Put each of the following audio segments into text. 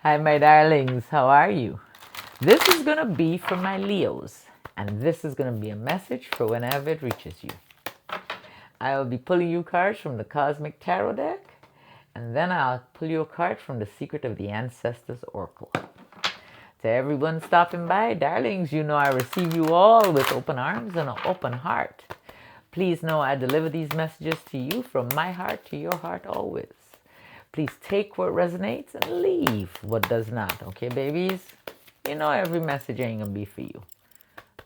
Hi, my darlings. How are you? This is going to be for my Leos, and this is going to be a message for whenever it reaches you. I will be pulling you cards from the Cosmic Tarot deck, and then I'll pull you a card from the Secret of the Ancestors Oracle. To everyone stopping by, darlings, you know I receive you all with open arms and an open heart. Please know I deliver these messages to you from my heart to your heart always. Please take what resonates and leave what does not. Okay, babies? You know every message ain't gonna be for you.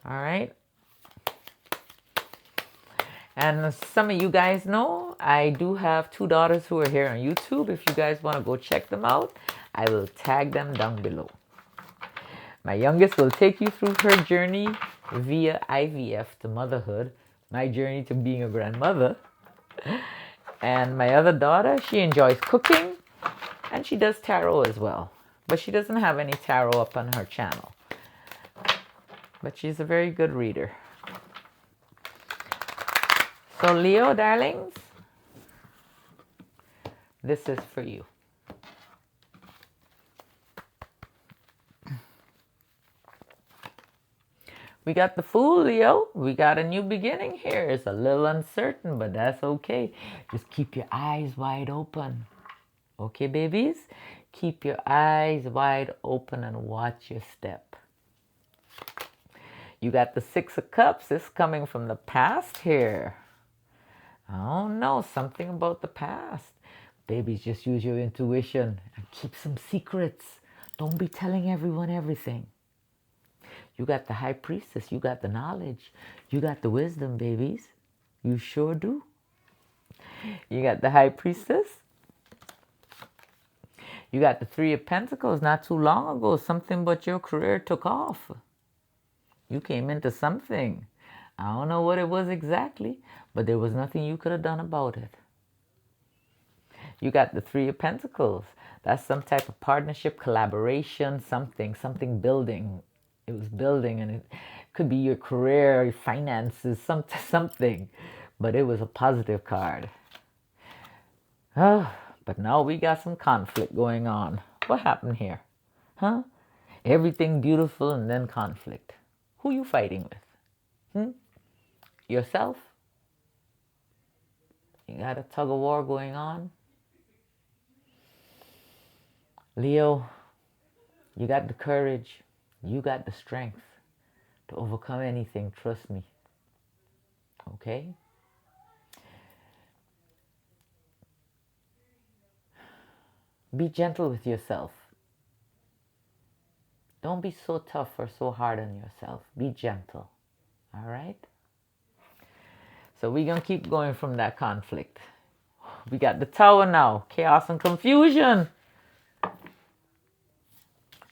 All right? And some of you guys know I do have two daughters who are here on YouTube. If you guys want to go check them out, I will tag them down below. My youngest will take you through her journey via IVF to motherhood, my journey to being a grandmother. And my other daughter, she enjoys cooking and she does tarot as well. But she doesn't have any tarot up on her channel. But she's a very good reader. So Leo, darlings, this is for you. We got the Fool, Leo. We got a new beginning here. It's a little uncertain, but that's okay. Just keep your eyes wide open. Okay, babies? Keep your eyes wide open and watch your step. You got the Six of Cups. It's coming from the past here. Oh no, something about the past. Babies, just use your intuition and keep some secrets. Don't be telling everyone everything. You got the High Priestess. You got the knowledge. You got the wisdom, babies. You sure do. You got the High Priestess. You got the Three of Pentacles. Not too long ago, something but your career took off. You came into something. I don't know what it was exactly, but there was nothing you could have done about it. You got the Three of Pentacles. That's some type of partnership, collaboration, something building. It was building, and it could be your career, your finances, something. But it was a positive card. But now we got some conflict going on. What happened here? Huh? Everything beautiful and then conflict. Who you fighting with? Yourself? You got a tug of war going on? Leo, you got the courage. You got the strength to overcome anything. Trust me. Okay? Be gentle with yourself. Don't be so tough or so hard on yourself. Be gentle. All right? So we're going to keep going from that conflict. We got the Tower now. Chaos and confusion.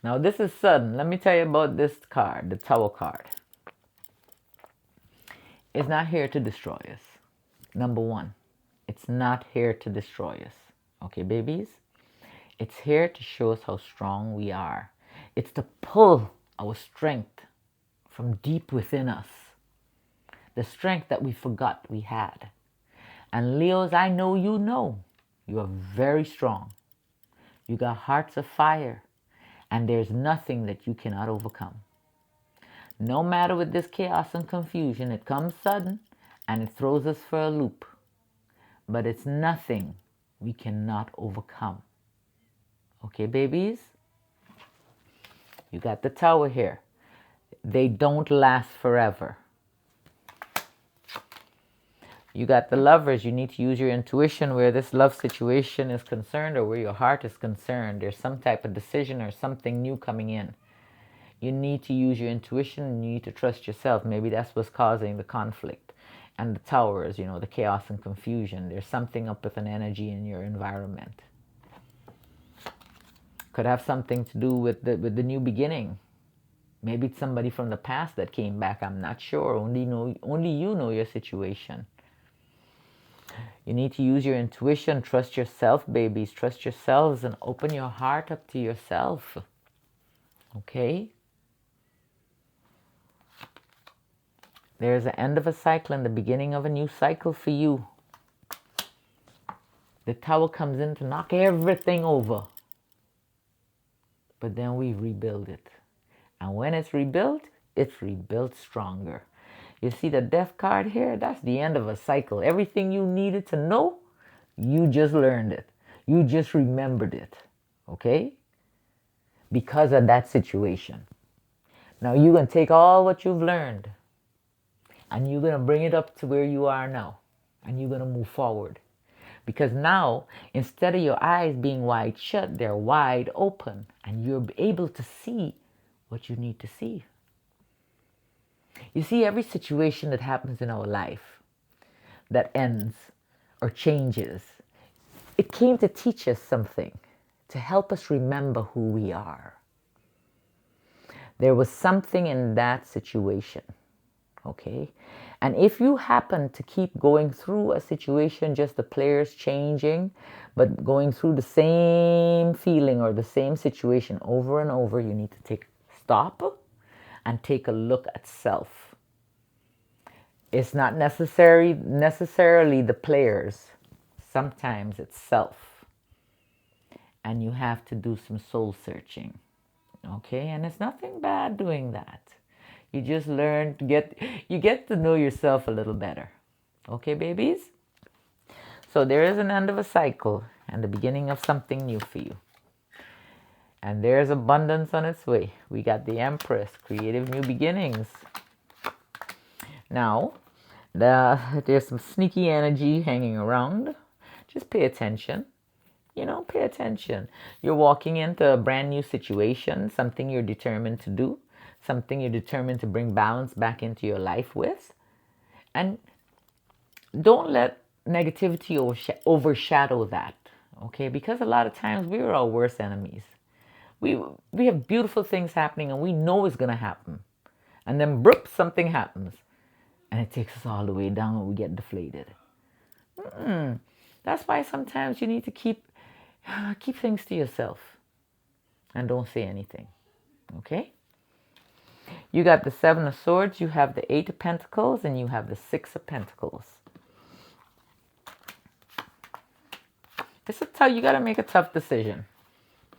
Now this is sudden. Let me tell you about this card, the Tower card. It's not here to destroy us. Number one, it's not here to destroy us. Okay, babies? It's here to show us how strong we are. It's to pull our strength from deep within us. The strength that we forgot we had. And Leos, I know you are very strong. You got hearts of fire. And there's nothing that you cannot overcome. No matter with this chaos and confusion, it comes sudden and it throws us for a loop. But it's nothing we cannot overcome. Okay, babies? You got the Tower here. They don't last forever. You got the Lovers. You need to use your intuition where this love situation is concerned or where your heart is concerned. There's some type of decision or something new coming in. You need to use your intuition and you need to trust yourself. Maybe that's what's causing the conflict. And the Towers, the chaos and confusion. There's something up with an energy in your environment. Could have something to do with the new beginning. Maybe it's somebody from the past that came back. I'm not sure. Only you know your situation. You need to use your intuition. Trust yourself, babies. Trust yourselves and open your heart up to yourself. Okay? There's the end of a cycle and the beginning of a new cycle for you. The Tower comes in to knock everything over. but then we rebuild it. And when it's rebuilt stronger. You see the death card here? That's the end of a cycle. Everything you needed to know, you just learned it. You just remembered it. Okay? Because of that situation. Now you're going to take all what you've learned and you're going to bring it up to where you are now. And you're going to move forward. Because now, instead of your eyes being wide shut, they're wide open. And you're able to see what you need to see. You see, every situation that happens in our life that ends or changes, it came to teach us something, to help us remember who we are. There was something in that situation, okay? And if you happen to keep going through a situation, just the players changing, but going through the same feeling or the same situation over and over, you need to stop and take a look at self. It's not necessarily the players. Sometimes it's self. And you have to do some soul searching. Okay? And it's nothing bad doing that. You just learn to get to know yourself a little better. Okay, babies? So there is an end of a cycle and the beginning of something new for you. And there's abundance on its way. We got the Empress, creative new beginnings. Now, there's some sneaky energy hanging around. Just pay attention. Pay attention. You're walking into a brand new situation, something you're determined to do, something you're determined to bring balance back into your life with. And don't let negativity overshadow that, okay? Because a lot of times we're our worst enemies. We have beautiful things happening and we know it's going to happen. And then, broop, something happens. And it takes us all the way down and we get deflated. That's why sometimes you need to keep things to yourself. And don't say anything. Okay? You got the Seven of Swords, you have the Eight of Pentacles, and you have the Six of Pentacles. You got to make a tough decision.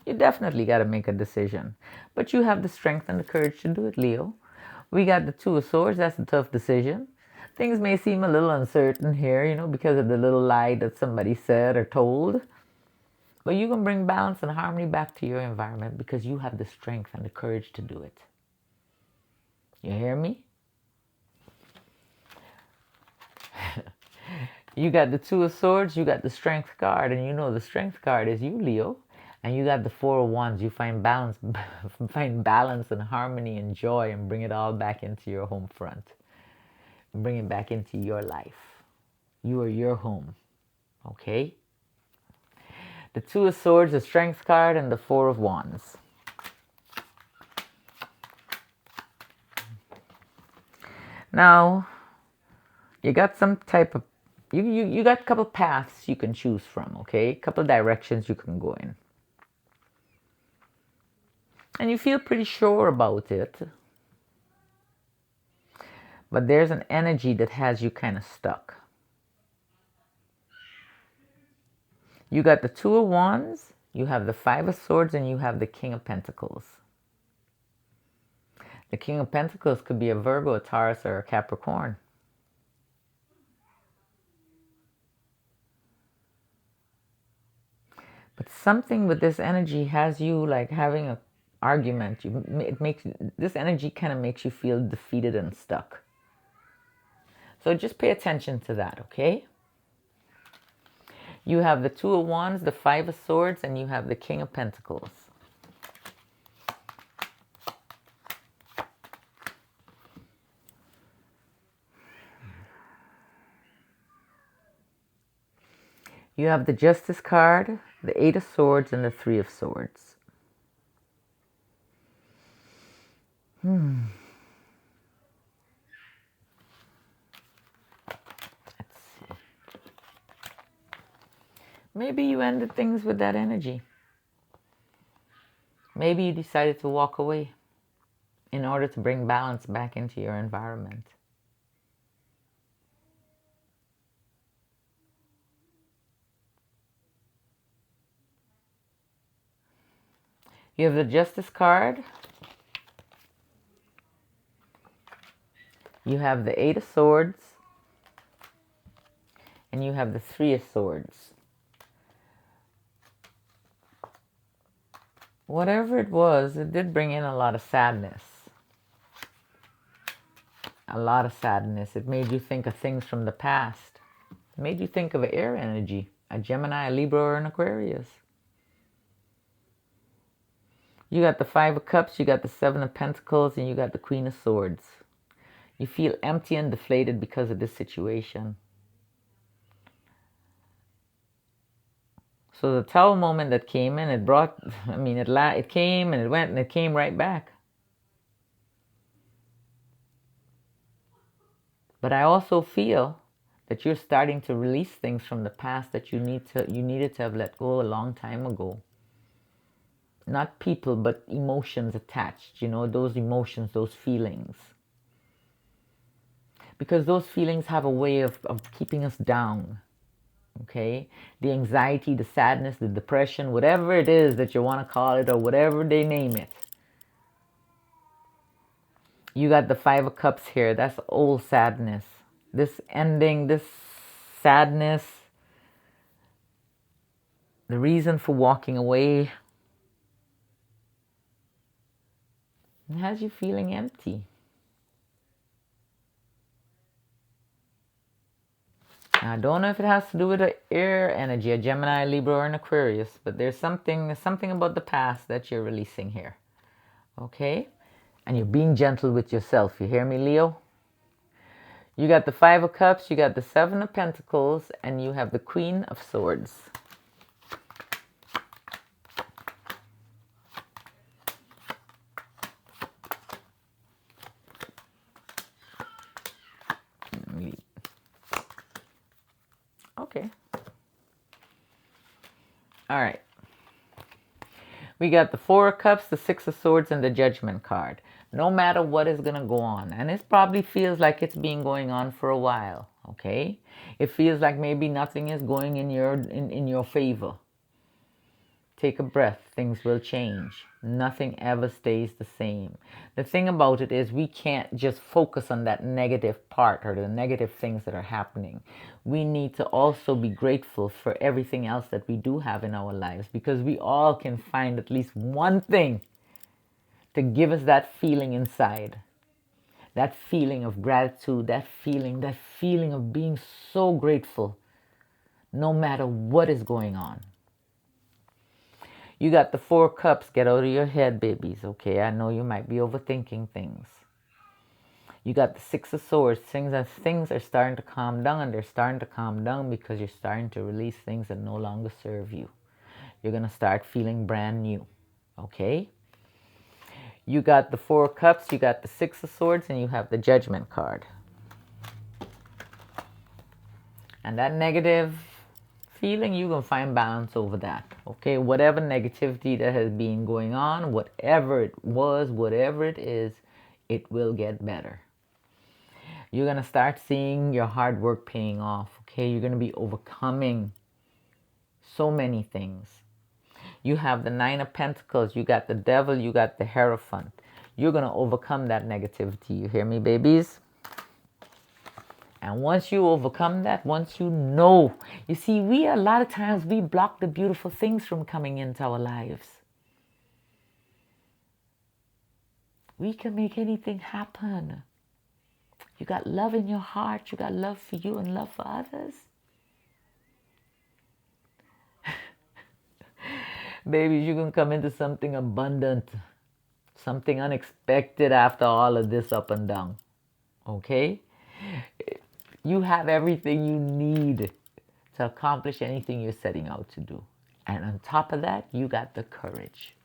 You definitely got to make a decision. But you have the strength and the courage to do it, Leo. We got the Two of Swords. That's a tough decision. Things may seem a little uncertain here, because of the little lie that somebody said or told. But you can bring balance and harmony back to your environment because you have the strength and the courage to do it. You hear me? You got the Two of Swords. You got the Strength card. And the Strength card is you, Leo. And you got the Four of Wands. You find balance and harmony and joy and bring it all back into your home front. Bring it back into your life. You are your home. Okay? The Two of Swords, the Strength card, and the Four of Wands. Now, you got some type of... You got a couple paths you can choose from, okay? A couple directions you can go in. And you feel pretty sure about it. But there's an energy that has you kind of stuck. You got the Two of Wands, you have the Five of Swords, and you have the King of Pentacles. The King of Pentacles could be a Virgo, a Taurus, or a Capricorn. But something with this energy has you like having an argument. This energy kind of makes you feel defeated and stuck. So just pay attention to that, okay? You have the Two of Wands, the Five of Swords, and you have the King of Pentacles. You have the Justice card, the Eight of Swords, and the Three of Swords. Let's see. Maybe you ended things with that energy. Maybe you decided to walk away in order to bring balance back into your environment. You have the Justice card. You have the Eight of Swords. And you have the Three of Swords. Whatever it was, it did bring in a lot of sadness. A lot of sadness. It made you think of things from the past. It made you think of an air energy. A Gemini, a Libra, or an Aquarius. You got the Five of Cups, you got the Seven of Pentacles, and you got the Queen of Swords. You feel empty and deflated because of this situation. So the Tower moment that came in, it brought, it came and it went and it came right back. But I also feel that you're starting to release things from the past that you needed to have let go a long time ago. Not people, but emotions attached, those emotions, those feelings. Because those feelings have a way of keeping us down. Okay? The anxiety, the sadness, the depression, whatever it is that you want to call it or whatever they name it. You got the Five of Cups here. That's old sadness. This ending, this sadness, the reason for walking away, it has you feeling empty. Now, I don't know if it has to do with the air energy, a Gemini, Libra, or an Aquarius, but there's something about the past that you're releasing here. Okay? And you're being gentle with yourself. You hear me, Leo? You got the Five of Cups, you got the Seven of Pentacles, and you have the Queen of Swords. Okay. All right. We got the Four of Cups, the Six of Swords, and the Judgment card. No matter what is going to go on, and it probably feels like it's been going on for a while, okay? It feels like maybe nothing is going in your favor. Take a breath. Things will change. Nothing ever stays the same. The thing about it is we can't just focus on that negative part or the negative things that are happening. We need to also be grateful for everything else that we do have in our lives, because we all can find at least one thing to give us that feeling inside. That feeling of gratitude, that feeling of being so grateful no matter what is going on. You got the Four Cups. Get out of your head, babies, okay? I know you might be overthinking things. You got the Six of Swords. Things are starting to calm down, and they're starting to calm down because you're starting to release things that no longer serve you. You're going to start feeling brand new, okay? You got the Four Cups, you got the Six of Swords, and you have the Judgment card. And that negative feeling, you're going to find balance over that. Okay, whatever negativity that has been going on, whatever it was, whatever it is, it will get better. You're going to start seeing your hard work paying off. Okay, you're going to be overcoming so many things. You have the Nine of Pentacles, you got the Devil, you got the Hierophant. You're going to overcome that negativity. You hear me, babies? And once you overcome that, once you know, you see, a lot of times we block the beautiful things from coming into our lives. We can make anything happen. You got love in your heart. You got love for you and love for others. Babies, you can come into something abundant, something unexpected after all of this up and down. Okay? You have everything you need to accomplish anything you're setting out to do. And on top of that, you got the courage.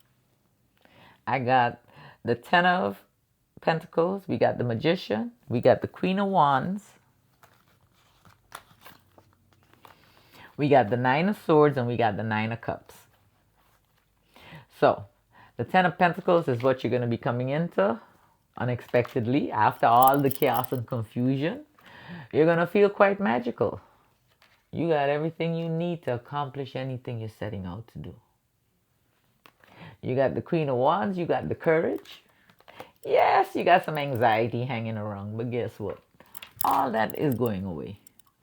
I got the Ten of Pentacles. We got the Magician. We got the Queen of Wands. We got the Nine of Swords, and we got the Nine of Cups. So, the Ten of Pentacles is what you're going to be coming into unexpectedly after all the chaos and confusion. You're going to feel quite magical. You got everything you need to accomplish anything you're setting out to do. You got the Queen of Wands, you got the Courage. Yes, you got some anxiety hanging around, but guess what? All that is going away,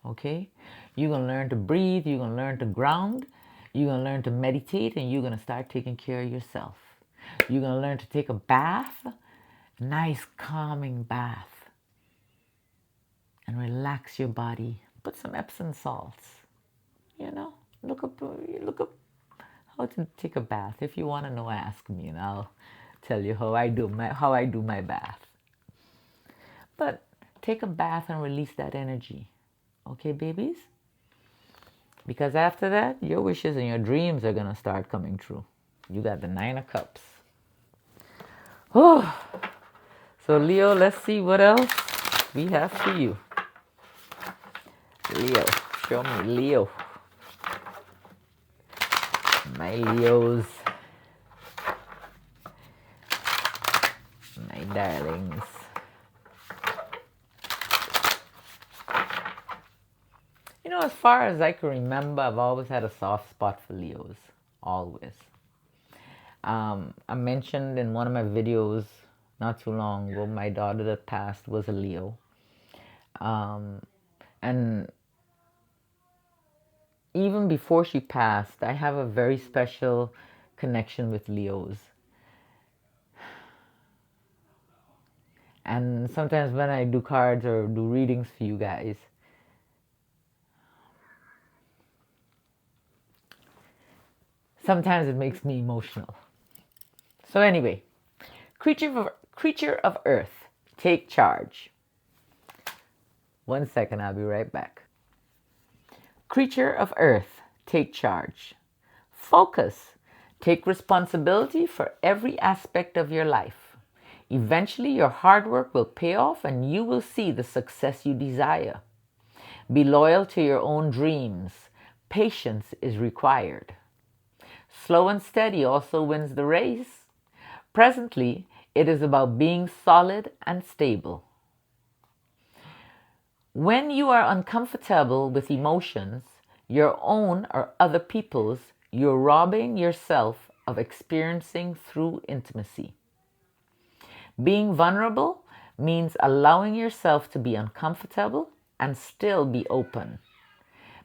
okay? You're going to learn to breathe, you're going to learn to ground, you're going to learn to meditate, and you're going to start taking care of yourself. You're going to learn to take a bath, a nice calming bath, and relax your body. Put some Epsom salts, you know? Look up how to take a bath. If you want to know, ask me, and I'll tell you how I do my bath. But take a bath and release that energy. Okay, babies? Because after that, your wishes and your dreams are going to start coming true. You got the 9 of Cups. Oh. So, Leo, let's see what else we have for you. Leo, show me Leo. My Leos. My darlings. You know, as far as I can remember, I've always had a soft spot for Leos. Always. I mentioned in one of my videos not too long ago, my daughter that passed was a Leo. And even before she passed, I have a very special connection with Leos. And sometimes when I do cards or do readings for you guys, sometimes it makes me emotional. So anyway, creature of earth, take charge. 1 second, I'll be right back. Creature of earth, take charge. Focus. Take responsibility for every aspect of your life. Eventually, your hard work will pay off and you will see the success you desire. Be loyal to your own dreams. Patience is required. Slow and steady also wins the race. Presently, it is about being solid and stable. When you are uncomfortable with emotions, your own or other people's, you're robbing yourself of experiencing through intimacy. Being vulnerable means allowing yourself to be uncomfortable and still be open.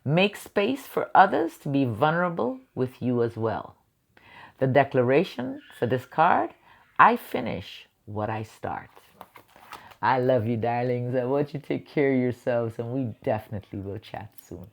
Make space for others to be vulnerable with you as well. The declaration for this card, I finish what I start. I love you, darlings. I want you to take care of yourselves, and we definitely will chat soon.